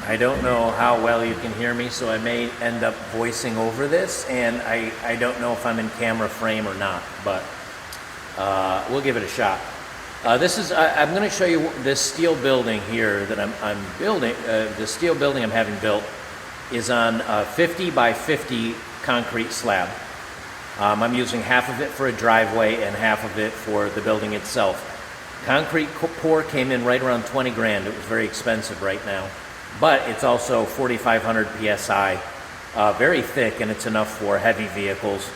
I don't know how well you can hear me, so I may end up voicing over this, and I don't know if I'm in camera frame or not, but we'll give it a shot. I'm going to show you this steel building here that I'm building. The steel building I'm having built is on a 50 by 50 concrete slab. I'm using half of it for a driveway and half of it for the building itself. Concrete pour came in right around 20 grand. It was very expensive right now, but it's also 4,500 PSI, very thick, and it's enough for heavy vehicles,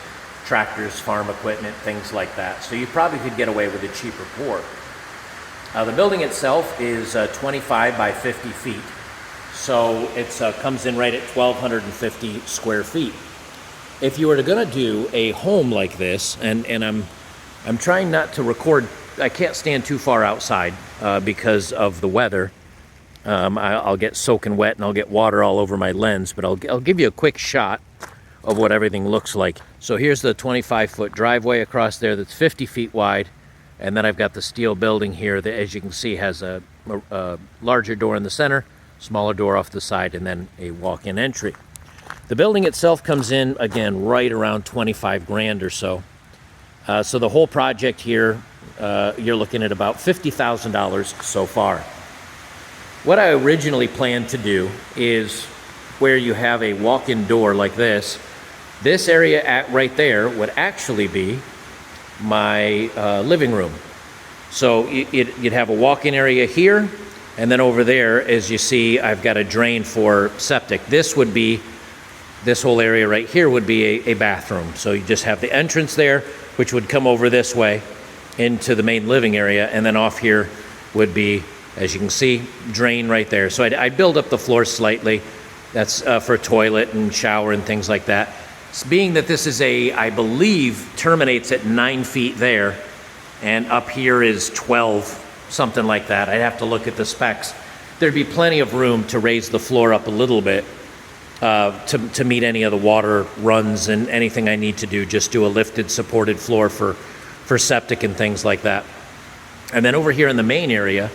tractors, farm equipment, things like that. So you probably could get away with a cheaper pour. The building itself is 25 by 50 feet. So it comes in right at 1,250 square feet. If you were going to do a home like this, and I'm trying not to record, I can't stand too far outside because of the weather. I'll get soaking wet and I'll get water all over my lens, but I'll give you a quick shot of what everything looks like. So here's the 25-foot driveway across there that's 50 feet wide, and then I've got the steel building here that, as you can see, has a larger door in the center, smaller door off the side, and then a walk-in entry. The building itself comes in, again, right around 25 grand or so. So the whole project here, you're looking at about $50,000 so far. What I originally planned to do is where you have a walk-in door like this area right there would actually be my living room. So you'd have a walk-in area here, and then over there, as you see, I've got a drain for septic. This whole area right here would be a bathroom. So you just have the entrance there, which would come over this way into the main living area, and then off here would be, as you can see, drain right there. So I build up the floor slightly. That's for a toilet and shower and things like that. Being that this is I believe, terminates at 9 feet there, and up here is 12, something like that. I'd have to look at the specs. There'd be plenty of room to raise the floor up a little bit to meet any of the water runs and anything I need to do. Just do a lifted, supported floor for septic and things like that. And then over here in the main area,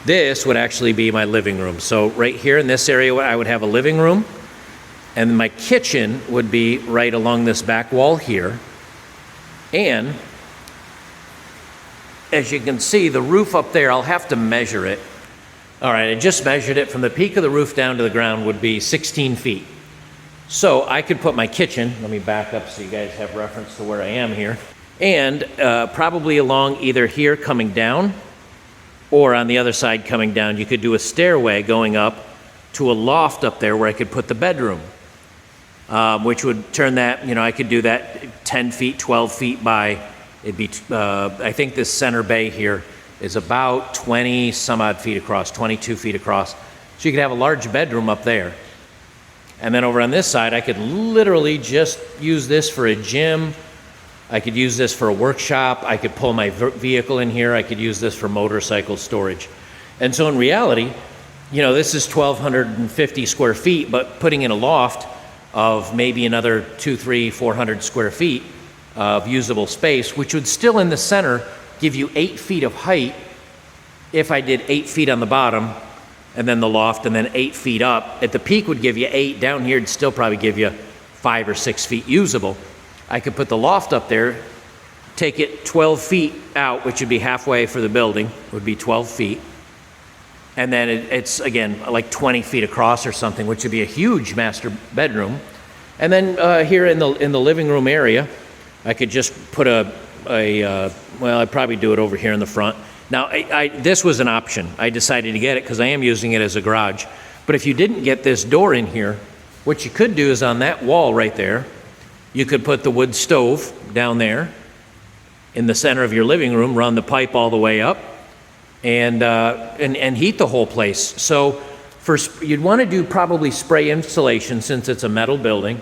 this would actually be my living room. So right here in this area, I would have a living room, and my kitchen would be right along this back wall here. And as you can see, the roof up there, I'll have to measure it. All right, I just measured it. From the peak of the roof down to the ground would be 16 feet. So I could put my kitchen, let me back up so you guys have reference to where I am here, and probably along either here coming down or on the other side coming down. You could do a stairway going up to a loft up there where I could put the bedroom, which would turn that, I could do that 10 feet, 12 feet by, it'd be, I think this center bay here is about 20 some odd feet across, 22 feet across. So you could have a large bedroom up there. And then over on this side, I could literally just use this for a gym. I could use this for a workshop. I could pull my vehicle in here. I could use this for motorcycle storage. And so in reality, this is 1,250 square feet, but putting in a loft of maybe another 200, 300, 400 square feet of usable space, which would still in the center give you 8 feet of height if I did 8 feet on the bottom and then the loft and then 8 feet up. At the peak would give you 8. Down here it'd still probably give you 5 or 6 feet usable. I could put the loft up there, take it 12 feet out, which would be halfway for the building, would be 12 feet. And then it's, again, like 20 feet across or something, which would be a huge master bedroom. And then here in the living room area, I could just put well, I'd probably do it over here in the front. Now, this was an option. I decided to get it because I am using it as a garage. But if you didn't get this door in here, what you could do is on that wall right there, you could put the wood stove down there in the center of your living room, run the pipe all the way up, and heat the whole place. So you'd want to do probably spray insulation since it's a metal building.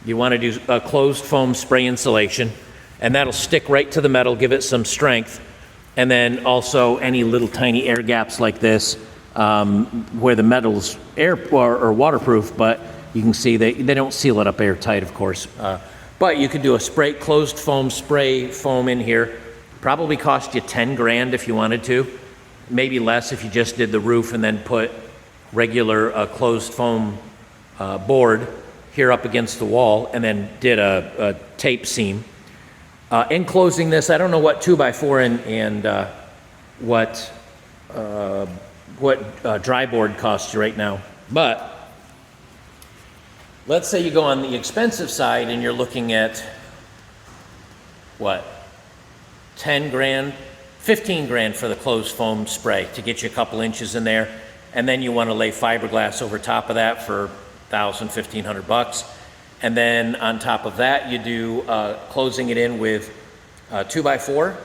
You want to do a closed foam spray insulation, and that'll stick right to the metal, give it some strength. And then also any little tiny air gaps like this, where the metal's air or waterproof, but you can see they don't seal it up airtight, of course. But you could do a closed foam spray foam in here. Probably cost you 10 grand if you wanted to. Maybe less if you just did the roof and then put regular closed foam board here up against the wall, and then did a tape seam. Enclosing this, I don't know what 2x4 and what dry board costs you right now, but let's say you go on the expensive side and you're looking at what, 10 grand, 15 grand for the closed foam spray to get you a couple inches in there, and then you want to lay fiberglass over top of that for $1,000-1,500, and then on top of that you do closing it in with 2x4,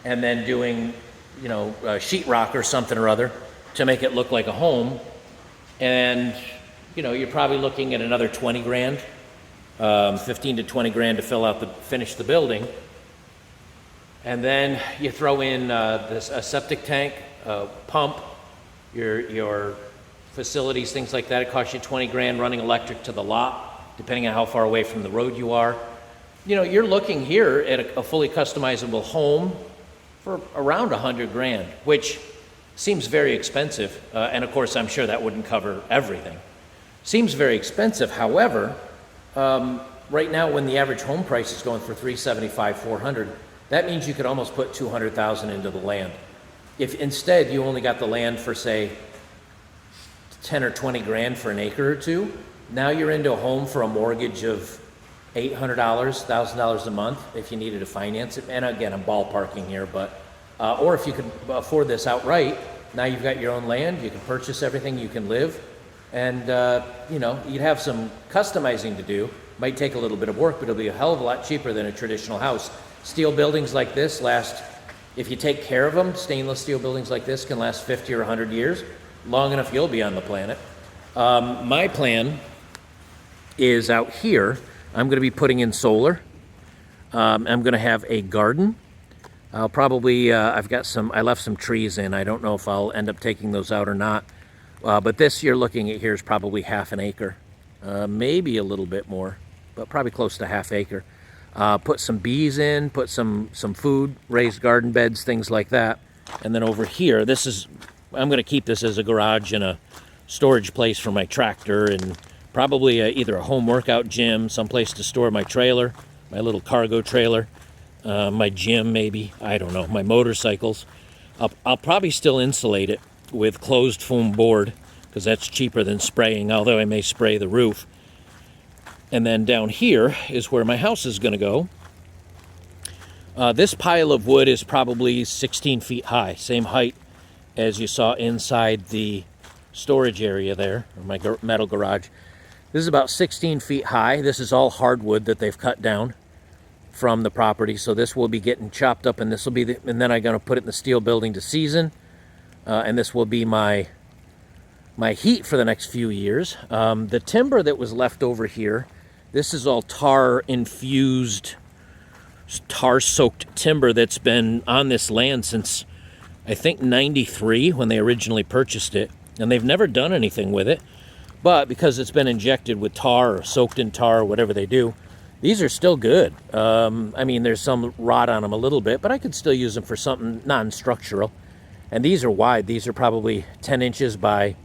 and then doing, you know, sheetrock or something or other to make it look like a home, and you know, you're probably looking at another 20 grand, 15 to 20 grand to finish the building. And then you throw in a septic tank, pump, your facilities, things like that. It costs you 20 grand running electric to the lot, depending on how far away from the road you are. You know, you're looking here at a fully customizable home for around 100 grand, which seems very expensive. And of course, I'm sure that wouldn't cover everything. Seems very expensive. However, right now when the average home price is going for $375,000, $400,000, that means you could almost put $200,000 into the land. If instead you only got the land for, say, 10 or 20 grand for an acre or two, now you're into a home for a mortgage of $800, $1,000 a month if you needed to finance it. And again, I'm ballparking here, but or if you could afford this outright, now you've got your own land, you can purchase everything, you can live. And, you know, you'd have some customizing to do. Might take a little bit of work, but it'll be a hell of a lot cheaper than a traditional house. Steel buildings like this last, if you take care of them, stainless steel buildings like this can last 50 or 100 years, long enough you'll be on the planet. My plan is out here, I'm going to be putting in solar. I'm going to have a garden. I'll probably, I left some trees in. I don't know if I'll end up taking those out or not. But this you're looking at here is probably half an acre, maybe a little bit more, but probably close to half acre. Put some bees in, put some food, raised garden beds, things like that. And then over here, I'm going to keep this as a garage and a storage place for my tractor, and probably either a home workout gym, someplace to store my trailer, my little cargo trailer, my gym maybe, I don't know, my motorcycles. I'll probably still insulate it with closed foam board because that's cheaper than spraying, although I may spray the roof. And then down here is where my house is going to go. This pile of wood is probably 16 feet high, same height as you saw inside the storage area there, or my metal garage. This is about 16 feet high. This is all hardwood that they've cut down from the property, so this will be getting chopped up, and this will be and then I'm going to put it in the steel building to season. And this will be my heat for the next few years. The timber that was left over here, this is all tar-infused, tar-soaked timber that's been on this land since, I think, 93 when they originally purchased it. And they've never done anything with it. But because it's been injected with tar or soaked in tar or whatever they do, these are still good. I mean, there's some rot on them a little bit, but I could still use them for something non-structural. And these are wide. These are probably 10 inches by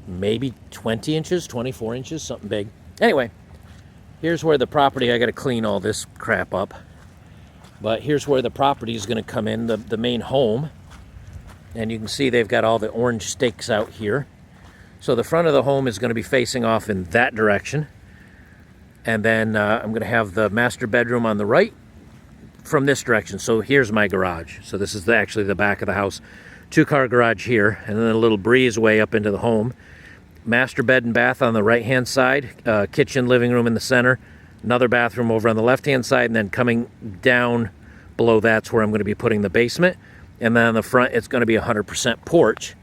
maybe 20 inches, 24 inches, something big. Anyway, here's where the property, I got to clean all this crap up. But here's where the property is going to come in, the main home. And you can see they've got all the orange stakes out here. So the front of the home is going to be facing off in that direction. And then I'm going to have the master bedroom on the right from this direction. So here's my garage. So this is actually the back of the house. 2-car garage here, and then a little breezeway up into the home. Master bed and bath on the right-hand side. Kitchen, living room in the center. Another bathroom over on the left-hand side, and then coming down below that's where I'm going to be putting the basement. And then on the front, it's going to be 100% porch.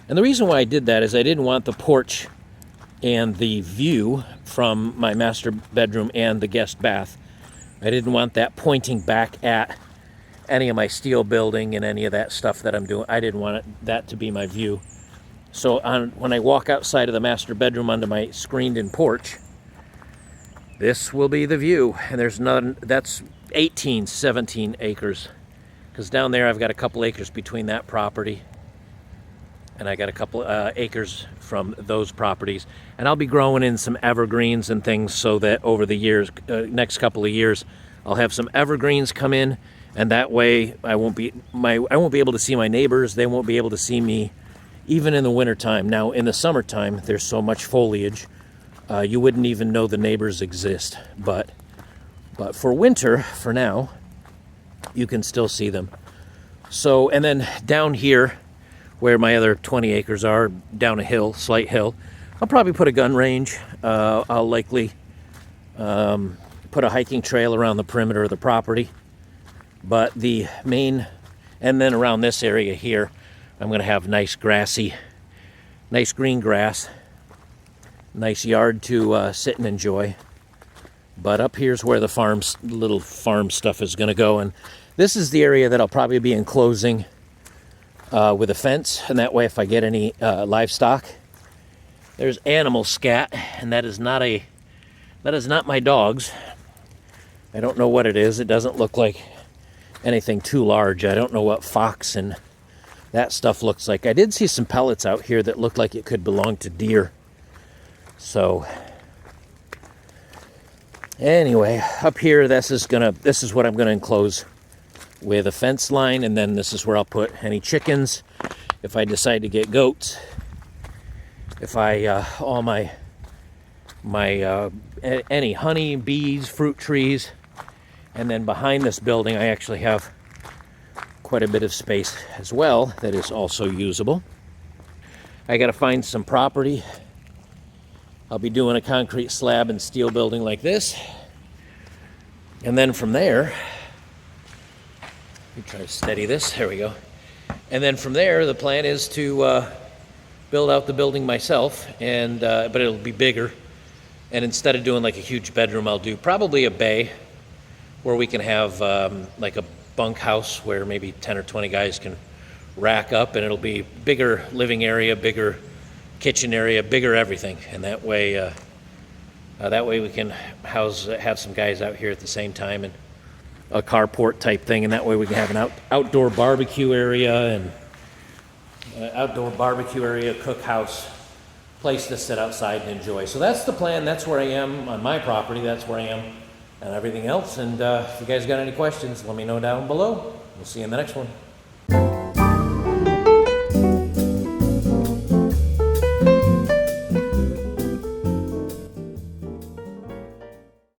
And the reason why I did that is I didn't want the porch and the view from my master bedroom and the guest bath. I didn't want that pointing back at any of my steel building and any of that stuff that I'm doing. I didn't want that to be my view. So when I walk outside of the master bedroom onto my screened-in porch, this will be the view. And there's none, that's 18, 17 acres. Because down there I've got a couple acres between that property and I got a couple acres from those properties, and I'll be growing in some evergreens and things so that over the years, next couple of years, I'll have some evergreens come in, and that way I won't be able to see my neighbors. They won't be able to see me, even in the wintertime. Now, in the summertime, there's so much foliage, you wouldn't even know the neighbors exist. But for winter, for now, you can still see them. So, and then down here, where my other 20 acres are, down a hill, slight hill, I'll probably put a gun range. I'll likely put a hiking trail around the perimeter of the property. But the main, and then around this area here, I'm going to have nice grassy, nice green grass, nice yard to sit and enjoy. But up here's where the little farm stuff is going to go. And this is the area that I'll probably be enclosing with a fence. And that way, if I get any livestock, there's animal scat, and that is not my dog's. I don't know what it is. It doesn't look like anything too large. I don't know what fox and that stuff looks like. I did see some pellets out here that looked like it could belong to deer. So anyway, up here, this is what I'm gonna enclose with a fence line, and then this is where I'll put any chickens if I decide to get goats. If I all my any honey, bees, fruit trees. And then behind this building, I actually have quite a bit of space as well that is also usable. I got to find some property. I'll be doing a concrete slab and steel building like this. And then from there, let me try to steady this. There we go. And then from there, the plan is to build out the building myself, and but it'll be bigger. And instead of doing like a huge bedroom, I'll do probably a bay where we can have like a bunkhouse where maybe 10 or 20 guys can rack up, and it'll be bigger living area, bigger kitchen area, bigger everything. And that way we can have some guys out here at the same time, and a carport type thing. And that way we can have an outdoor barbecue area and cookhouse, place to sit outside and enjoy. So that's the plan. That's where I am on my property. That's where I am and everything else. And if you guys got any questions, let me know down below. We'll see you in the next one.